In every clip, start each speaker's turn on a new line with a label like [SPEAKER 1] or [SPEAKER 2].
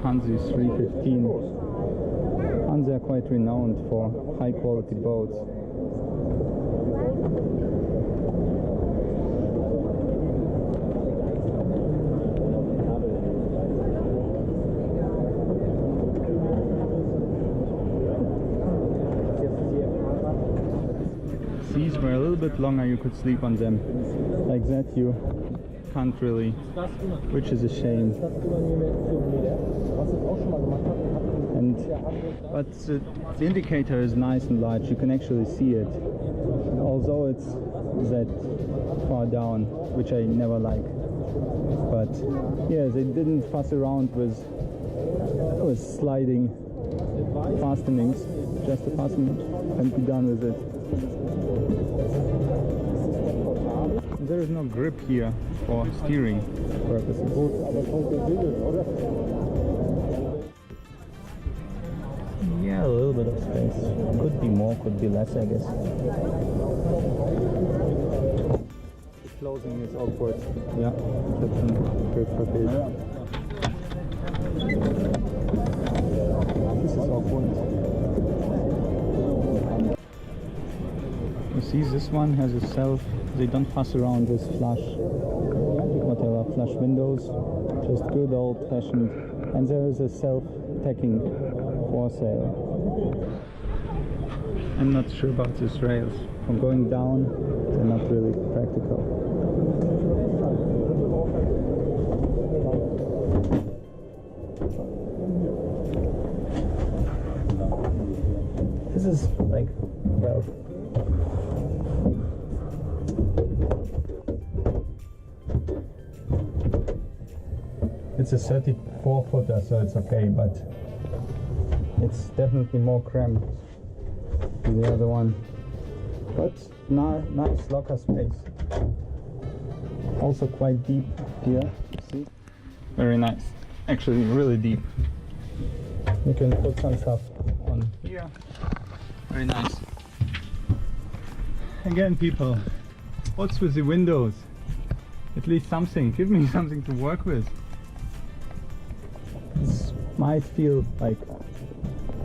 [SPEAKER 1] Hanse 315. Hanse are quite renowned for high quality boats. Seas were a little bit longer, you could sleep on them. Like that you can't really, which is a shame. But the indicator is nice and large, you can actually see it. Although it's that far down, which I never like. But yeah, they didn't fuss around with sliding fastenings, just a fastening and be done with it. There is no grip here for steering purposes. Yeah, a little bit of space. Could be more, could be less, I guess. The closing is awkward. Yeah, that's a grip for this. This is awkward. You see, this one has a self. They don't fuss around with flush, whatever, flush windows, just good old fashioned. And there is a self-tacking foresail. I'm not sure about these rails. From going down, they're not really practical. This is like, well, it's a 34 footer, so it's okay, but it's definitely more cramped than the other one. But nice locker space. Also quite deep here, see? Very nice. Actually really deep. You can put some stuff on here. Very nice. Again, people, what's with the windows? At least something. Give me something to work with. This might feel like,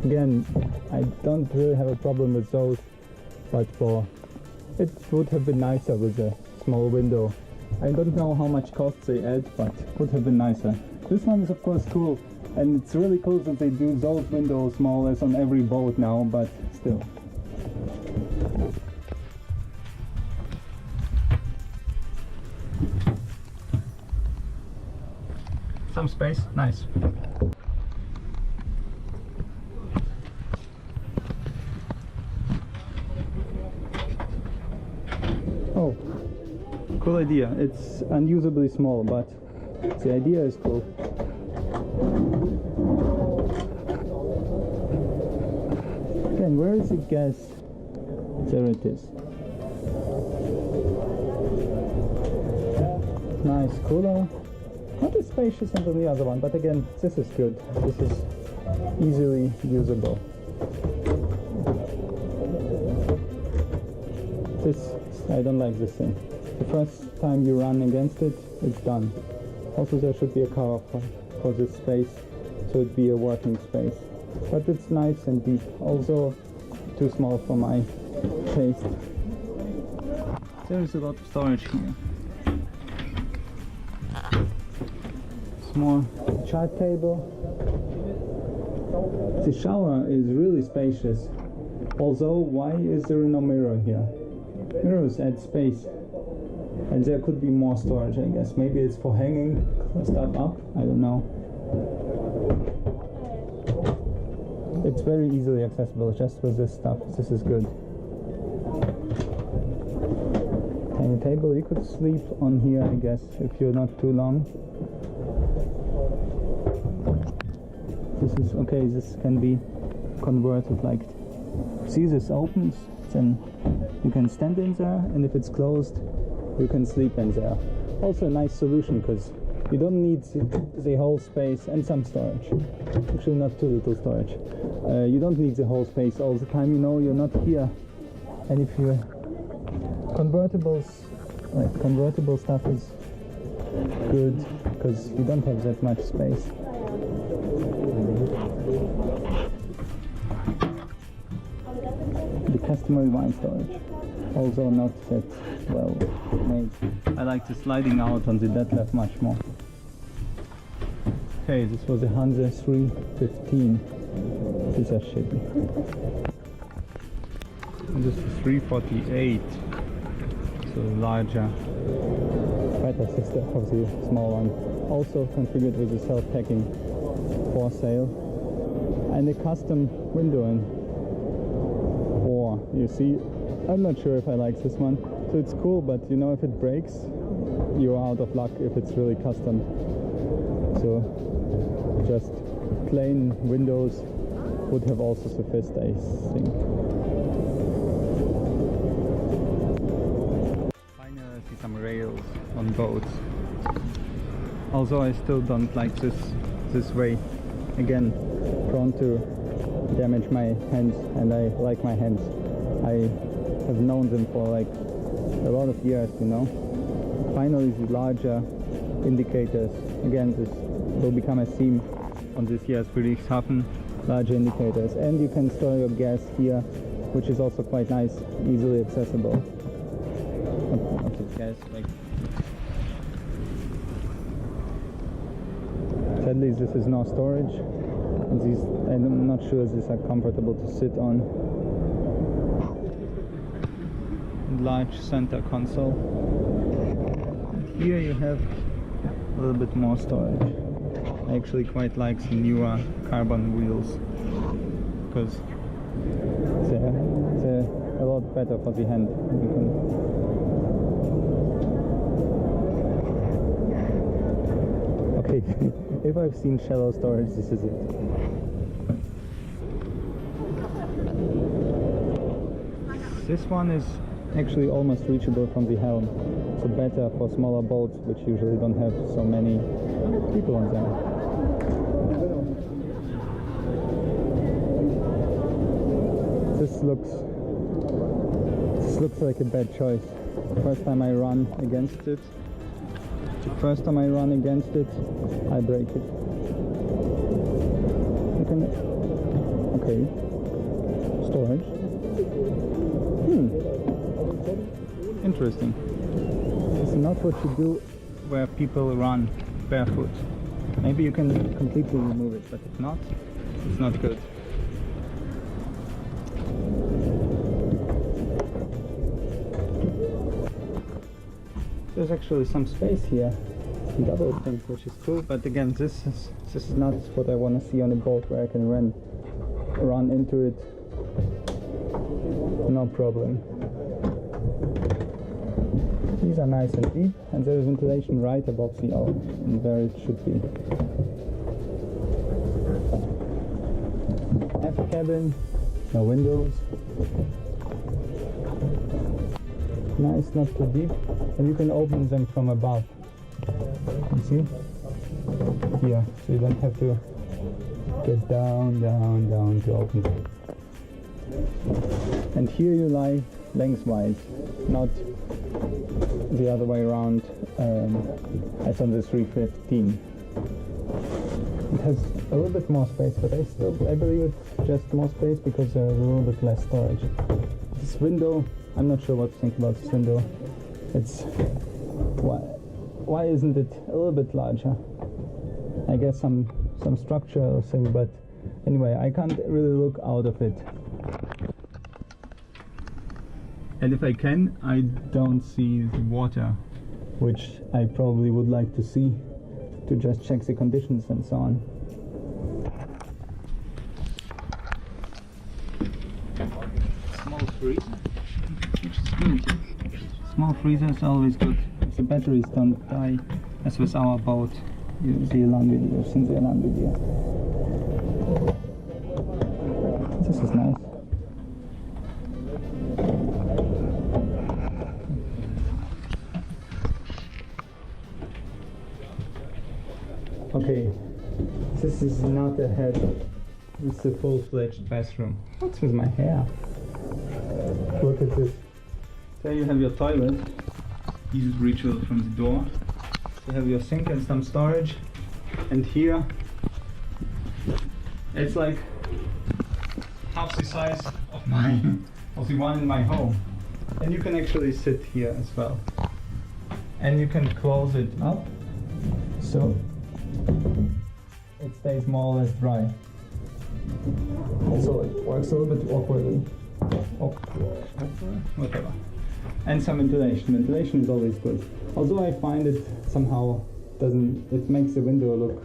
[SPEAKER 1] again, I don't really have a problem with those, but it would have been nicer with a small window. I don't know how much cost they add, but it would have been nicer. This one is of course cool, and it's really cool that they do those windows more or less on every boat now, but still. Some space, nice. Oh, cool idea. It's unusably small, but the idea is cool. Again, where is the gas? There it is. Nice cooler. Not as spacious as the other one, but again, this is good. This is easily usable. This, I don't like this thing. The first time you run against it, it's done. Also, there should be a cover for this space, so it'd be a working space. But it's nice and deep. Also, too small for my taste. There is a lot of storage here. Small chart table. The shower is really spacious. Although, why is there no mirror here? Mirrors add space. And there could be more storage, I guess. Maybe it's for hanging stuff up, I don't know. It's very easily accessible, just with this stuff. This is good. Tiny table, you could sleep on here, I guess, if you're not too long. This is okay, this can be converted, like, see, this opens, then you can stand in there, and if it's closed, you can sleep in there. Also a nice solution, because you don't need the whole space and some storage. Actually, not too little storage. You don't need the whole space all the time, you know, you're not here. And if you convertible stuff is good, because you don't have that much space. customary wine storage. Also not that well made. I like the sliding out on the deadlift much more. Okay, this was a Hanse 315. These are shitty. And this is 348. So larger, better sister of the small one. Also configured with a self-packing for sale. And a custom window in 4. You see, I'm not sure if I like this one. So it's cool, but you know, if it breaks, you're out of luck if it's really custom. So just plain windows would have also sufficed, I think. Finally, I see some rails on boats. Although I still don't like this way. Again, prone to damage my hands, and I like my hands. I have known them for like a lot of years, you know. Finally, the larger indicators. Again, this will become a theme on this year's Friedrichshafen. Larger indicators, and you can store your gas here, which is also quite nice, easily accessible. Gas, like. Sadly, this is no storage. And these, I'm not sure these are comfortable to sit on. Large center console. And here you have a little bit more storage. I actually quite like the newer carbon wheels because they're a lot better for the hand. You can okay, if I've seen shallow storage, this is it. This one is actually almost reachable from the helm, so better for smaller boats which usually don't have so many people on them. This looks like a bad choice. First time I run against it, I break it. Okay, storage. Interesting. It's not what you do where people run barefoot. Maybe you can completely remove it, but if not, it's not good. There's actually some space here, double thing, which is cool. But again, this is not what I want to see on a boat where I can run into it, no problem. These are nice and deep, and there is ventilation right above the hull, and where it should be. Aft cabin, no windows. Nice, not too deep, and you can open them from above. You see? Here, so you don't have to get down to open them. And here you lie lengthwise, not the other way around as on the 315. It has a little bit more space, but I believe it's just more space because there's a little bit less storage. This window, I'm not sure what to think about this window. It's why isn't it a little bit larger? I guess some structural thing, but anyway, I can't really look out of it. And if I can, I don't see the water, which I probably would like to see to just check the conditions and so on. Small freezer, which is good. Small freezer is always good. If the batteries don't die, as with our boat, you see a long video, you've seen the long video. This is nice. Okay, this is not a head, it's a full-fledged bathroom. What's with my hair? Look at this. There you have your toilet, easy reachable from the door. You have your sink and some storage, and here it's like half the size of my Also one in my home. And you can actually sit here as well. And you can close it up, so it stays more or less dry. Also it works a little bit awkwardly. Whatever. And some ventilation. Ventilation is always good. Although I find it somehow it makes the window look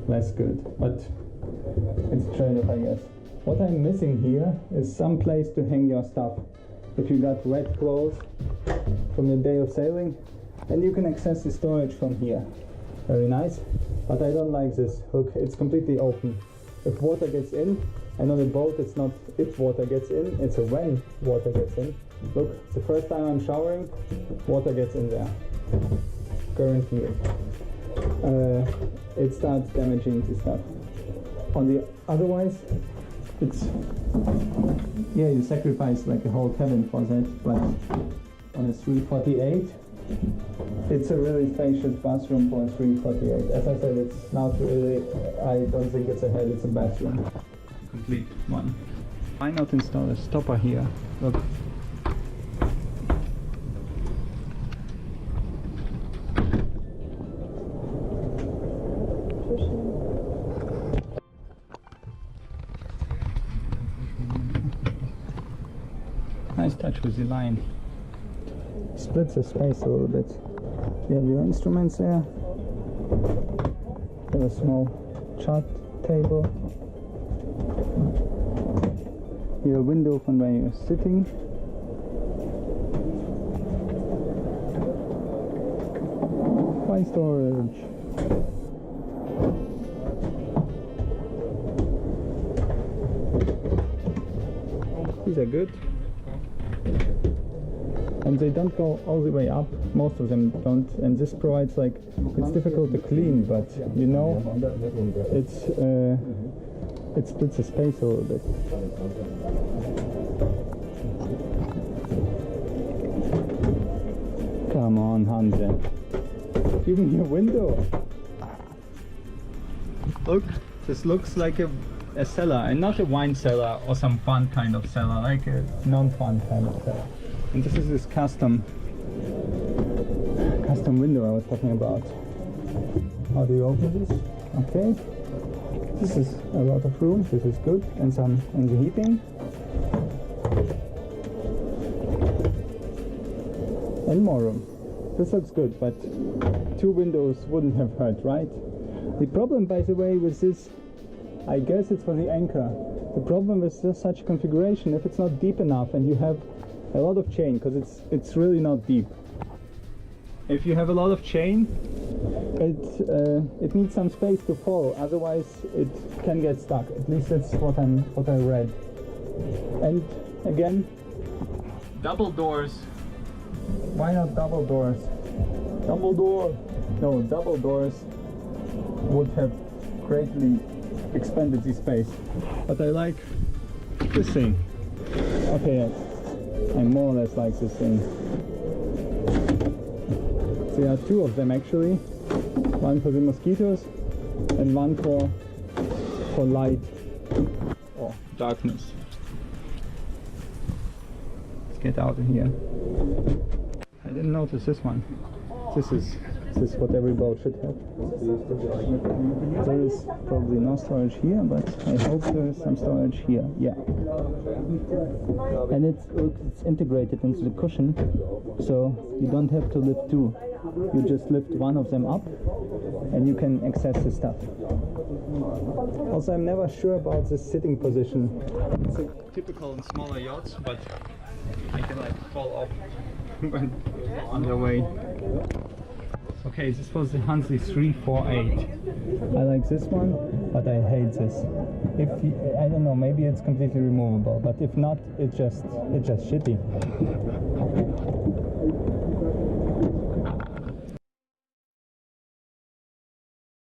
[SPEAKER 1] less good. But it's a trade-off, I guess. What I'm missing here is some place to hang your stuff. If you got wet clothes from your day of sailing, and you can access the storage from here. Very nice. But I don't like this hook. It's completely open. If water gets in, and on a boat it's not if water gets in, it's a when water gets in. Look, the first time I'm showering, water gets in there. Guaranteed. It starts damaging the stuff. Otherwise, it's, yeah, you sacrifice like a whole cabin for that, but on a 348, it's a really spacious bathroom for a 348. As I said, it's not really, I don't think it's a head, it's a bathroom. Complete one. Why not install a stopper here? Look. Nice touch with the line. Splits the space a little bit. You have your instruments there. You have a small chart table. Your window from where you're sitting. Wine storage. These are good. And they don't go all the way up, most of them don't, and this provides like, it's difficult to clean, but you know, it splits the space a little bit. Come on, Hanse. Give me your window. Look, this looks like a cellar, and not a wine cellar or some fun kind of cellar, like a non-fun kind of cellar. And this is this custom window I was talking about. How do you open this? Okay. This is a lot of room, this is good, and some in the heating. And more room. This looks good, but two windows wouldn't have hurt, right? The problem, by the way, with this, I guess it's for the anchor. The problem with such configuration, if it's not deep enough and you have a lot of chain, because it's really not deep. If you have a lot of chain, it needs some space to fall, otherwise it can get stuck. At least that's what I read. And again, double doors. Why not double doors? Double door! No, double doors would have greatly expanded the space. But I like this thing. Okay, I more or less like this thing. There are two of them actually. One for the mosquitoes and one for light or darkness. Let's get out of here. I didn't notice this one. This is what every boat should have. There is probably no storage here, but I hope there is some storage here. Yeah. And it's integrated into the cushion, so you don't have to lift two. You just lift one of them up and you can access the stuff. Also, I'm never sure about this sitting position. It's typical in smaller yachts, but I can like fall off when on the way. Okay, this was the Hanse 348. I like this one, but I hate this. I don't know, maybe it's completely removable, but if not, it's just shitty.